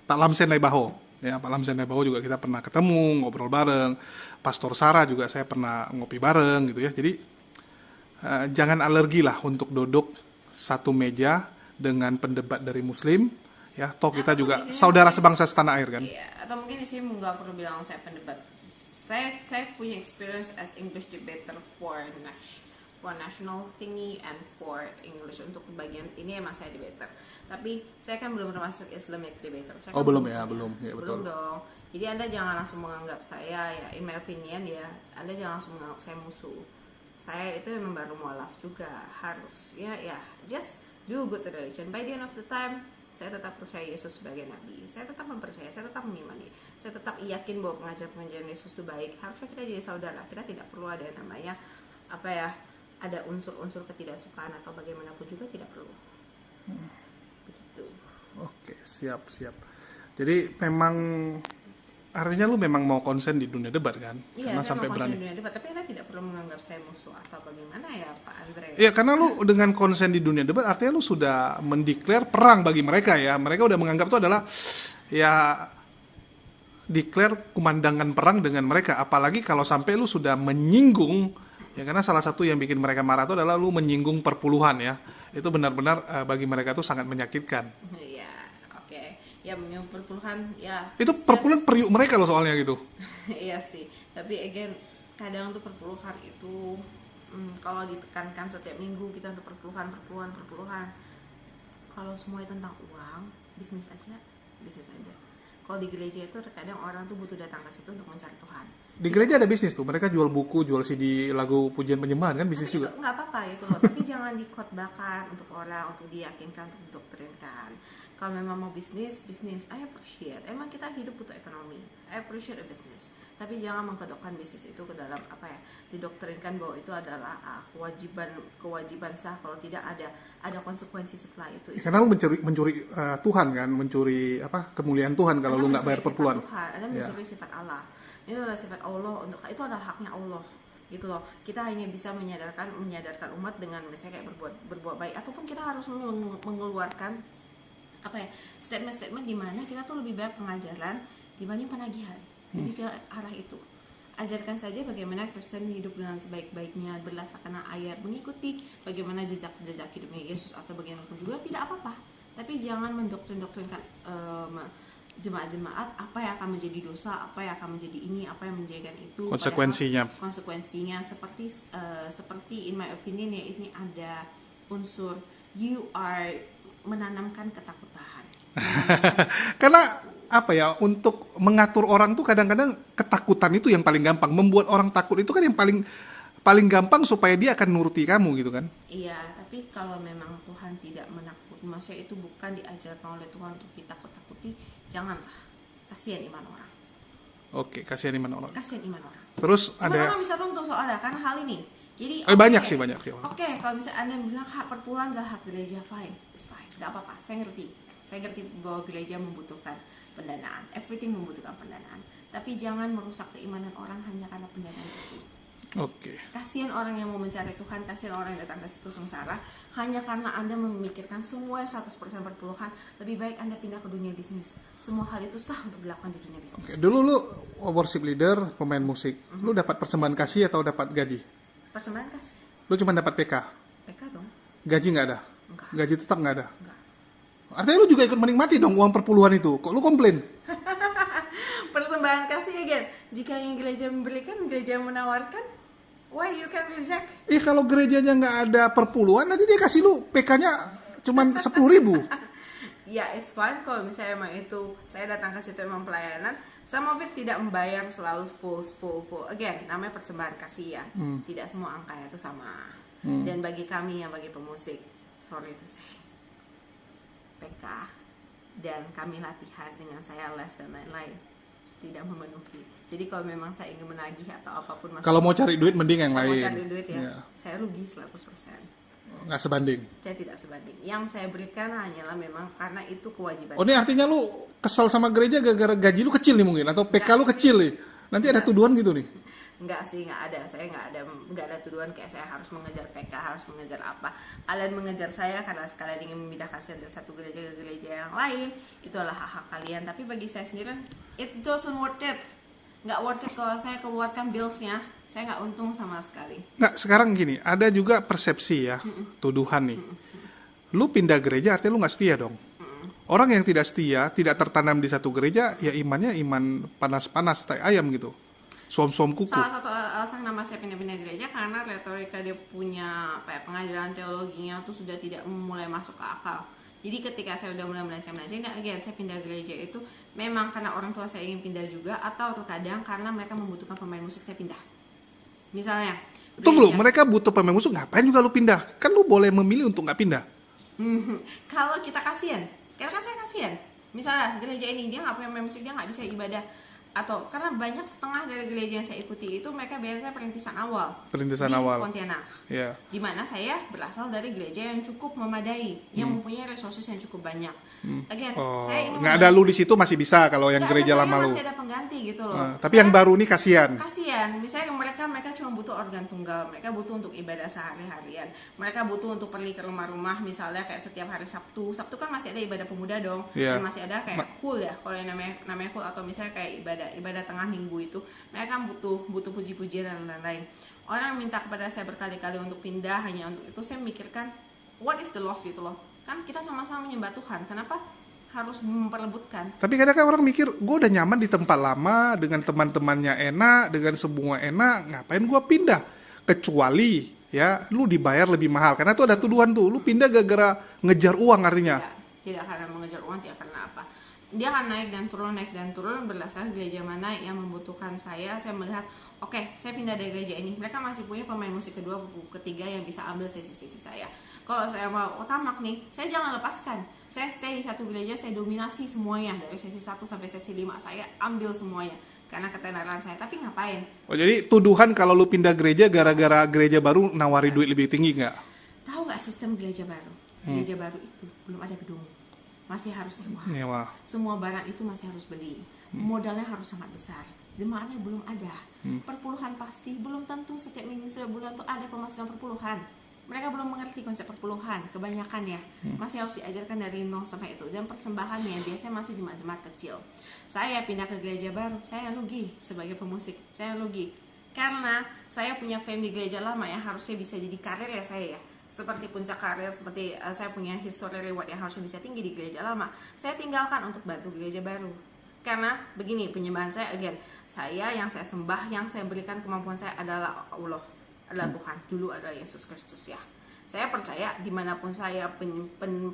Pak Lamsen Naibaho ya. Pak Lamsen Naibaho juga kita pernah ketemu, ngobrol bareng. Pastor Sarah juga saya pernah ngopi bareng gitu ya. Jadi jangan alergi lah untuk duduk satu meja dengan pendebat dari Muslim ya. Toh kita juga saudara sebangsa setanah air kan. Iya, atau mungkin di sini nggak perlu bilang saya pendebat. Saya punya experience as English debater for national thingy and for English. Untuk bagian ini emang saya debater. Tapi saya kan belum termasuk Islamic debater. Saya kan belum ya, belum. Ya, belum betul. dong. Jadi Anda jangan langsung menganggap saya ya, in my opinion ya, Anda jangan langsung menganggap saya musuh. Saya itu memang baru mualaf juga, harus ya just do good religion. By the end of the time, saya tetap percaya Yesus sebagai nabi. Saya tetap mempercayai, saya tetap mengimani. Saya tetap yakin bahwa pengajaran Yesus itu baik. Harusnya kita jadi saudara. Kita tidak perlu ada yang namanya ada unsur-unsur ketidaksukaan atau bagaimanapun juga tidak perlu. Begitu. Oke, siap. Jadi memang artinya lu memang mau konsen di dunia debat kan? Iya, Karena saya sampai mau berani. konsen di dunia debat, tapi Anda tidak perlu menganggap saya musuh atau bagaimana ya Pak Andre. Iya, karena lu dengan konsen di dunia debat artinya lu sudah mendeklar perang bagi mereka ya. Mereka udah menganggap itu adalah ya declare kumandangan perang dengan mereka. Apalagi kalau sampai lu sudah menyinggung ya, karena salah satu yang bikin mereka marah itu adalah lu menyinggung perpuluhan ya. Itu benar-benar bagi mereka itu sangat menyakitkan. Iya, oke. Ya menyinggung perpuluhan ya. Itu perpuluhan periuk mereka loh soalnya gitu. Iya sih, tapi again kadang tuh perpuluhan itu kalau ditekankan setiap minggu kita untuk perpuluhan. Kalau semuanya tentang uang, bisnis aja. Kalau di gereja itu terkadang orang tuh butuh datang ke situ untuk mencari Tuhan. Di gereja ada bisnis tuh, mereka jual buku, jual CD lagu pujian penyembahan kan, bisnis juga. Itu nggak apa-apa gitu loh, tapi jangan dikhotbahkan untuk orang, untuk diyakinkan, untuk didoktrinkan. Kalau memang mau bisnis, I appreciate. Emang kita hidup butuh ekonomi. I appreciate a business. Tapi jangan mengkedokkan bisnis itu ke dalam didoktrinkan bahwa itu adalah kewajiban sah. Kalau tidak ada konsekuensi setelah itu. Karena lu mencuri Tuhan kan, mencuri kemuliaan Tuhan kalau lu nggak bayar perpuluhan. Ada mencuri sifat Allah. Itu adalah sifat Allah, itu adalah haknya Allah. Gitu loh. Kita hanya bisa menyadarkan umat dengan misalnya kayak berbuat baik, ataupun kita harus mengeluarkan statement-statement di mana kita tuh lebih banyak pengajaran dibanding penagihan. Lebih ke arah itu. Ajarkan saja bagaimana Kristen hidup dengan sebaik-baiknya berdasarkan ayat, mengikuti bagaimana jejak hidupnya Yesus atau bagaimanapun juga tidak apa-apa. Tapi jangan mendoktrin-doktrinkan jemaat-jemaat apa yang akan menjadi dosa, apa yang akan menjadi ini, apa yang menjadikan itu. Konsekuensinya seperti in my opinion ya, ini ada unsur you are menanamkan ketakutan. Karena untuk mengatur orang tuh kadang-kadang ketakutan itu yang paling gampang. Membuat orang takut itu kan yang paling gampang supaya dia akan nuruti kamu gitu kan. Iya, tapi kalau memang Tuhan tidak menakuti, maksudnya itu bukan diajarkan oleh Tuhan untuk ditakut-takuti, janganlah. Kasihan iman orang. Oke, kasihan iman orang. Terus ada orang bisa runtuh soalnya karena hal ini. Jadi banyak sih. Oke, kalau misalnya Anda bilang hak perpuluhan adalah hak gereja, fine, it's fine, nggak apa-apa. Saya ngerti bahwa gereja membutuhkan pendanaan, everything membutuhkan pendanaan. Tapi jangan merusak keimanan orang hanya karena pendanaan itu. Oke. Kasihan orang yang mau mencari Tuhan, kasihan orang yang datang ke situ sengsara hanya karena Anda memikirkan semua 100% perpuluhan. Lebih baik Anda pindah ke dunia bisnis. Semua hal itu sah untuk dilakukan di dunia bisnis. Oke. Dulu lu worship leader, pemain musik. Lu dapat persembahan kasih atau dapat gaji? Persembahan kasih. Lu cuma dapat PK? PK dong. Gaji nggak ada? Enggak. Gaji tetap nggak ada? Enggak. Artinya lu juga ikut menikmati dong uang perpuluhan itu. Kok lu komplain? Persembahan kasih again. Jika yang gereja memberikan, gereja menawarkan, why you can reject? Kalau gerejanya nggak ada perpuluhan, nanti dia kasih lu PK-nya cuman 10.000. Ya, it's fine kalau misalnya emang itu saya datang ke situ emang pelayanan. Some of it tidak membayar selalu full. Again, namanya persembahan kasih ya. Tidak semua angkanya itu sama. Dan bagi kami yang bagi pemusik, sorry to say, PK dan kami latihan dengan saya les dan lain-lain tidak memenuhi. Jadi kalau memang saya ingin menagih atau apapun kalau mau cari duit mending yang lain. Mau cari duit ya. Saya rugi 100%. Nggak sebanding. Saya tidak sebanding. Yang saya berikan hanyalah memang karena itu kewajiban. Ini artinya lu kesal sama gereja gara-gara gaji lu kecil nih mungkin atau PK lu kecil nih. Nanti ada tuduhan gitu nih. Enggak sih, enggak ada. Saya enggak ada tuduhan kayak saya harus mengejar PK, harus mengejar apa. Kalian mengejar saya karena sekalian ingin memindahkan saya dari satu gereja ke gereja yang lain. Itu adalah hak-hak kalian. Tapi bagi saya sendiri, it doesn't worth it. Enggak worth it kalau saya keluarkan bills-nya. Saya enggak untung sama sekali. Nggak, sekarang gini, ada juga persepsi ya, tuduhan nih. Lu pindah gereja artinya lu nggak setia dong. Orang yang tidak setia, tidak tertanam di satu gereja, ya imannya iman panas-panas, tai ayam gitu. Suam-suam kuku. Salah satu alasan nama saya pindah-pindah gereja karena retorika dia punya pengajaran teologinya tuh sudah tidak mulai masuk ke akal. Jadi ketika saya udah mulai melenceng-melenceng, again saya pindah gereja itu memang karena orang tua saya ingin pindah juga, atau terkadang karena mereka membutuhkan pemain musik saya pindah. Misalnya. Tunggu, mereka butuh pemain musik, ngapain juga lu pindah? Kan lu boleh memilih untuk nggak pindah. Kalau kita kasihan, karena kan saya kasihan. Misalnya gereja ini dia nggak punya pemain musik, dia nggak bisa ibadah. Atau karena banyak setengah dari gereja yang saya ikuti itu mereka biasanya perintisan awal di Pontianak, dimana saya berasal dari gereja yang cukup memadai, yang mempunyai resources yang cukup banyak. Again, saya ingin nggak ada lu di situ masih bisa kalau yang gereja lama lu. Masih ada pengganti gitu loh. Tapi yang baru nih kasihan. Misalnya mereka cuma butuh organ tunggal, mereka butuh untuk ibadah sehari-harian, mereka butuh untuk pergi ke rumah-rumah, misalnya kayak setiap hari Sabtu kan masih ada ibadah pemuda dong, dan masih ada kayak cool ya, kalau yang namanya cool, atau misalnya kayak ibadah tengah minggu itu mereka butuh puji-pujian dan lain-lain. Orang minta kepada saya berkali-kali untuk pindah hanya untuk itu. Saya mikirkan what is the loss gitu loh, kan kita sama-sama menyembah Tuhan, kenapa harus memperebutkan? Tapi kadang-kadang orang mikir gue udah nyaman di tempat lama dengan teman-temannya enak, dengan semua enak, ngapain gue pindah? Kecuali ya lu dibayar lebih mahal, karena tuh ada tuduhan tuh lu pindah gara-gara ngejar uang artinya. Tidak karena mengejar uang, tidak karena apa. dia akan naik dan turun berdasarkan gereja mana yang membutuhkan saya melihat oke, saya pindah dari gereja ini, mereka masih punya pemain musik kedua, ketiga yang bisa ambil sesi-sesi saya. Kalau saya mau tamak nih, saya jangan lepaskan, saya stay di satu gereja, saya dominasi semuanya dari sesi 1 sampai sesi 5, saya ambil semuanya karena ketenaran saya. Tapi ngapain? Oh, jadi tuduhan kalau lu pindah gereja gara-gara gereja baru nawari duit lebih tinggi nggak? Tahu nggak sistem gereja baru? Gereja baru itu belum ada gedung, masih harus sewa. Nyewa. Semua barang itu masih harus beli. Modalnya harus sangat besar. Jemaatnya belum ada. Perpuluhan pasti belum tentu setiap minggu sebulan tuh ada pemasukan perpuluhan. Mereka belum mengerti konsep perpuluhan, kebanyakan ya. Masih harus diajarkan dari nol sampai itu. Dan persembahannya biasanya masih jemaat-jemaat kecil. Saya pindah ke gereja baru, saya rugi sebagai pemusik. Saya rugi karena saya punya family gereja lama yang harusnya bisa jadi karir ya saya ya. Seperti puncak karir, seperti saya punya history reward yang harusnya bisa tinggi di gereja lama, saya tinggalkan untuk bantu gereja baru. Karena begini, penyembahan saya again, saya yang saya sembah, yang saya berikan kemampuan saya adalah Allah, adalah Tuhan, dulu adalah Yesus Kristus ya. Saya percaya dimanapun saya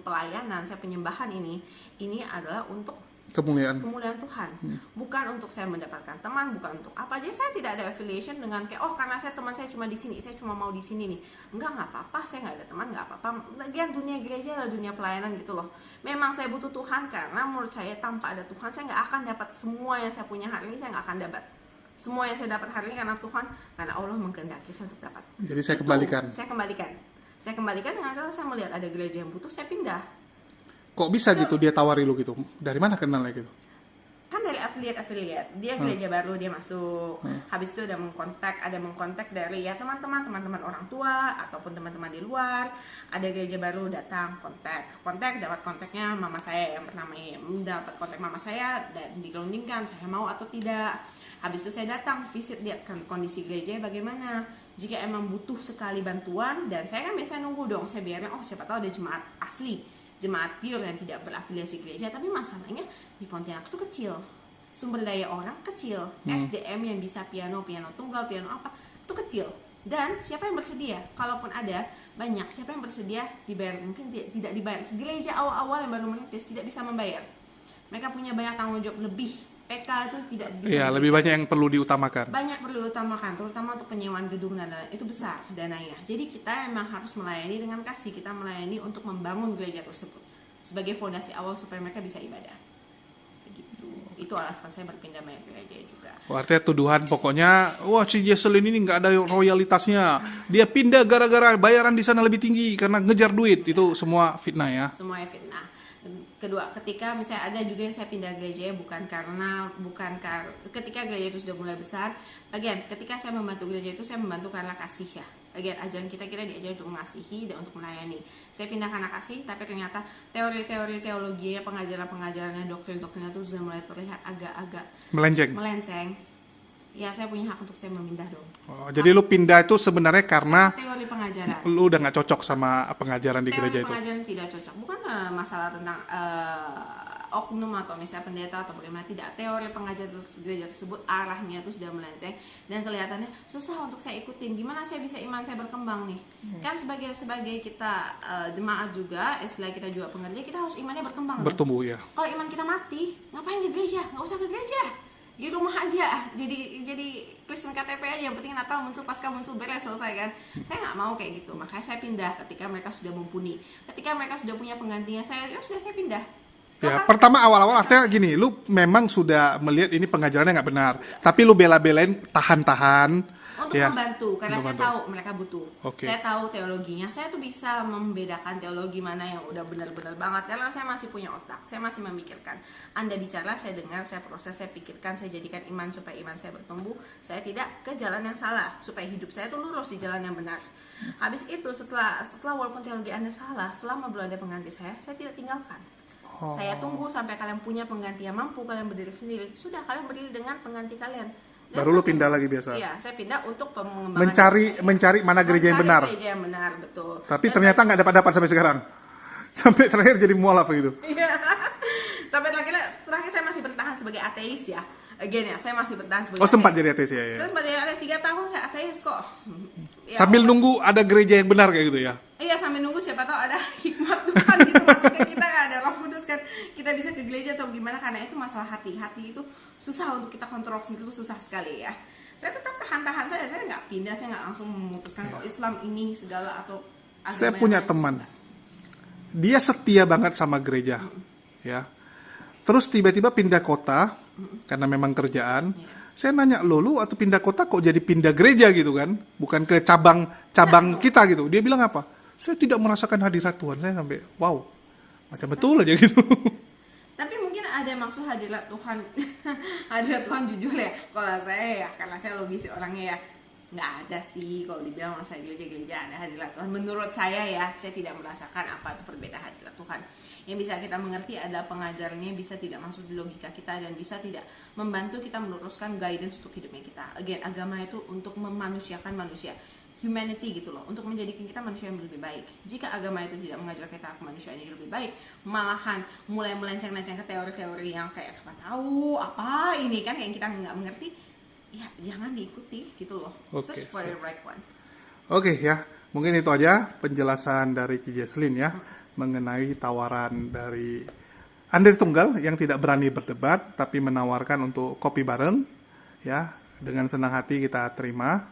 pelayanan, saya penyembahan ini adalah untuk Kemuliaan. kemuliaan Tuhan, bukan untuk saya mendapatkan teman, bukan untuk apa aja. Saya tidak ada affiliation dengan kayak karena saya teman saya cuma di sini, saya cuma mau di sini nih. Nggak apa-apa, saya nggak ada teman, nggak apa-apa. Lagian dunia gereja adalah dunia pelayanan gitu loh. Memang saya butuh Tuhan karena menurut saya tanpa ada Tuhan saya nggak akan dapat semua yang saya punya hari ini. Saya nggak akan dapat semua yang saya dapat hari ini karena Tuhan, karena Allah mengkehendaki saya untuk dapat. Jadi saya kembalikan. Saya kembalikan dengan cara saya melihat ada gereja yang butuh, saya pindah. Kok bisa gitu dia tawari lu gitu? Dari mana kenalnya gitu? Kan dari affiliate dia gereja baru dia masuk, habis itu ada mengkontak dari ya teman-teman orang tua ataupun teman-teman di luar. Ada gereja baru datang kontak dapat kontaknya mama saya yang pertama, dapat kontak mama saya dan digelundingkan saya mau atau tidak. Habis itu saya datang visit, lihat kondisi gereja bagaimana, jika emang butuh sekali bantuan. Dan saya kan biasanya nunggu dong, saya biarin siapa tahu ada jemaat asli, jemaat pure yang tidak berafiliasi gereja. Tapi masalahnya di Pontianak itu kecil, sumber daya orang kecil, SDM yang bisa piano tunggal, piano apa itu kecil. Dan siapa yang bersedia? Kalaupun ada banyak, siapa yang bersedia dibayar? Mungkin tidak dibayar. Gereja awal-awal yang baru merintis tidak bisa membayar. Mereka punya banyak tanggung jawab lebih. PK itu tidak bisa. Iya, lebih banyak yang perlu diutamakan. Banyak perlu diutamakan, terutama untuk penyewaan gedung dan lain-lain. Itu besar dananya. Jadi kita memang harus melayani dengan kasih. Kita melayani untuk membangun gereja tersebut sebagai fondasi awal supaya mereka bisa ibadah. Begitu. Itu alasan saya berpindah banyak gereja juga. Artinya tuduhan pokoknya, wah si Jesselyn ini nggak ada royalitasnya. Dia pindah gara-gara bayaran di sana lebih tinggi karena ngejar duit. Itu semua fitnah ya. Semuanya fitnah. Kedua, ketika misalnya ada juga yang saya pindah gereja ketika gereja itu sudah mulai besar. Again, ketika saya membantu gereja itu saya membantu karena kasih ya. Again, ajaran kita diajar untuk mengasihi dan untuk melayani. Saya pindah karena kasih, tapi ternyata teori-teori teologinya, pengajaran-pengajarannya, doktrin-doktrinnya itu sudah mulai terlihat agak-agak melenceng. Ya, saya punya hak untuk saya memindah dong. Jadi lu pindah itu sebenarnya karena teori pengajaran. Lu udah nggak cocok sama pengajaran di gereja itu. Teori pengajaran tidak cocok. Bukan masalah tentang oknum atau misalnya pendeta atau bagaimana, tidak. Teori pengajaran gereja tersebut arahnya itu sudah melenceng dan kelihatannya susah untuk saya ikutin. Gimana saya bisa iman saya berkembang nih? Kan sebagai kita jemaat juga, istilah kita juga pengerja, kita harus imannya berkembang. Bertumbuh ya. Kalau iman kita mati, ngapain ke gereja? Nggak usah ke gereja. Di rumah aja, jadi Kristen KTP aja, yang penting Natal muncul, Paskah muncul, beres, selesai kan. Saya nggak mau kayak gitu, makanya saya pindah ketika mereka sudah mumpuni, ketika mereka sudah punya penggantinya. Saya pindah. Ya, pertama awal-awal artinya gini, lu memang sudah melihat ini pengajarannya nggak benar, tapi lu bela-belain tahan-tahan untuk ya, membantu, karena untuk saya tahu mereka butuh. Okay. Saya tahu teologinya, saya tuh bisa membedakan teologi mana yang udah benar-benar banget, karena saya masih punya otak, saya masih memikirkan. Anda bicara, saya dengar, saya proses, saya pikirkan, saya jadikan iman supaya iman saya bertumbuh. Saya tidak ke jalan yang salah, supaya hidup saya tuh lurus di jalan yang benar. Habis itu setelah walaupun teologi Anda salah, selama belum ada pengganti saya tidak tinggalkan. Saya tunggu sampai kalian punya pengganti yang mampu, kalian berdiri sendiri. Sudah, kalian berdiri dengan pengganti kalian. Dan baru lu pindah lagi biasa. Iya, saya pindah untuk pengembangan mencari mana gereja yang benar. Gereja yang benar, betul. Tapi dan ternyata nggak dapat sampai sekarang. Sampai terakhir jadi mualaf gitu. Iya. Sampai terakhir saya masih bertahan sebagai ateis ya. Again ya, saya masih bertahan sebagai ateis. Sempat jadi ateis ya. Saya sempat jadi ateis 3 tahun, saya ateis kok. Ya, sambil nunggu ada gereja yang benar kayak gitu ya. Iya, sambil nunggu siapa tahu ada hikmat Tuhan gitu masuk ke kita, kan ada Roh Kudus kan. kita bisa ke gereja atau gimana, karena itu masalah hati itu susah untuk kita kontrol sendiri, itu susah sekali ya. Saya tetap tahan saya nggak pindah, saya nggak langsung memutuskan kalau Islam ini segala atau agama Saya yang punya lain, teman, enggak. dia setia banget sama gereja, ya. Terus tiba-tiba pindah kota karena memang kerjaan. Iya. Saya nanya, lu atau pindah kota kok jadi pindah gereja gitu kan? Bukan ke cabang kita gitu. Dia bilang apa? Saya tidak merasakan hadirat Tuhan. Saya sampai, wow, macam betul aja gitu. Tapi mungkin ada maksud hadirat Tuhan. Hadirat Tuhan jujur ya, kalau saya ya, karena saya logis orangnya ya, nggak ada sih kalau dibilang masa gereja-gereja ada hadirat Tuhan. Menurut saya ya, saya tidak merasakan apa itu perbedaan hadirat Tuhan. Yang bisa kita mengerti adalah pengajarannya bisa tidak masuk di logika kita dan bisa tidak membantu kita meluruskan guidance untuk hidupnya kita. Again, agama itu untuk memanusiakan manusia, humanity gitu loh, untuk menjadikan kita manusia yang lebih baik. Jika agama itu tidak mengajar kita kemanusiaan yang lebih baik, malahan mulai melenceng-lenceng ke teori-teori yang kayak apa tahu apa ini kan yang kita nggak mengerti, ya jangan diikuti gitu loh. Oke, Search for the right one. Oke ya, mungkin itu aja penjelasan dari Ci Jesslyn ya, mengenai tawaran dari Andre Tunggal yang tidak berani berdebat, tapi menawarkan untuk kopi bareng, ya, dengan senang hati kita terima.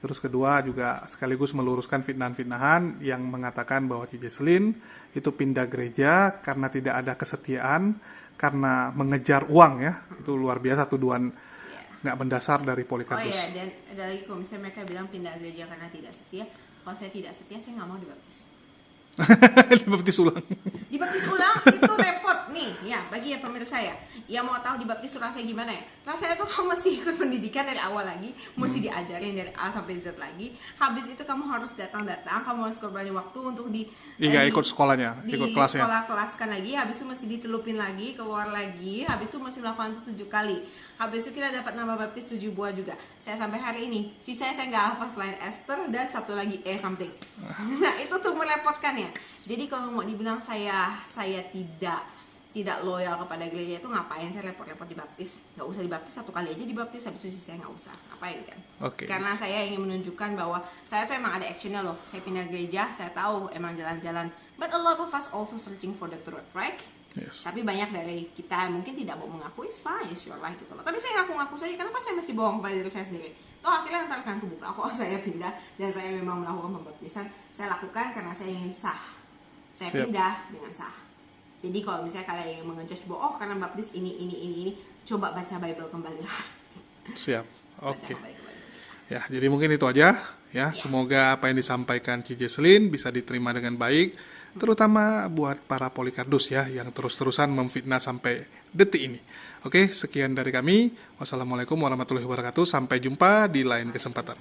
Terus kedua juga sekaligus meluruskan fitnahan-fitnahan yang mengatakan bahwa Ci Jesslyn itu pindah gereja karena tidak ada kesetiaan, karena mengejar uang ya, itu luar biasa tuduhan nggak mendasar dari Oh Polycarpus. iya, dan ada lagi kalau misalnya mereka bilang pindah gereja karena tidak setia, kalau saya tidak setia saya nggak mau dibaptis. Dibaptis ulang. Dibaptis ulang itu repot nih ya bagi ya pemirsa ya. Yang mau tahu dibaptis rasanya gimana ya? Rasanya tuh kamu mesti ikut pendidikan dari awal lagi, mesti diajarin dari A sampai Z lagi. Habis itu kamu harus datang, kamu harus korbanin waktu untuk Iya, ikut sekolahnya, ikut kelasnya. sekolah-kelaskan lagi, habis itu mesti dicelupin lagi, keluar lagi, habis itu mesti melakukan itu 7 kali. Habis itu kita dapat nama baptis 7 buah juga. Saya sampai hari ini, sisanya saya nggak hafal selain Esther dan satu lagi something. Nah itu tuh merepotkan ya. Jadi kalau mau dibilang saya tidak loyal kepada gereja itu ngapain saya repot-repot dibaptis? Nggak usah dibaptis, 1 kali aja dibaptis, habis itu sisanya nggak usah. Ngapain kan? Oke. Karena saya ingin menunjukkan bahwa saya tuh emang ada actionnya loh. Saya pindah gereja, saya tahu emang jalan-jalan. But a lot of us also searching for the truth, right? Yes. Tapi banyak dari kita mungkin tidak mau mengaku, it's fine, it's your life gitu loh. Tapi saya ngaku-ngaku saja, kenapa saya masih bohong pada diri saya sendiri? Toh akhirnya ntar akan kebuka, kok saya pindah dan saya memang melakukan pembaptisan. Saya lakukan karena saya ingin sah. Saya Siap. pindah dengan sah. Jadi kalau misalnya kalian ingin mengejudge bahwa oh karena baptis ini, coba baca Bible kembali lah. Siap. Baca Oke. kembali. Ya, jadi mungkin itu aja ya. Semoga apa yang disampaikan Ci Jesslyn bisa diterima dengan baik, terutama buat para Polycarpus ya yang terus-terusan memfitnah sampai detik ini. Oke, sekian dari kami. Wassalamualaikum warahmatullahi wabarakatuh. Sampai jumpa di lain kesempatan.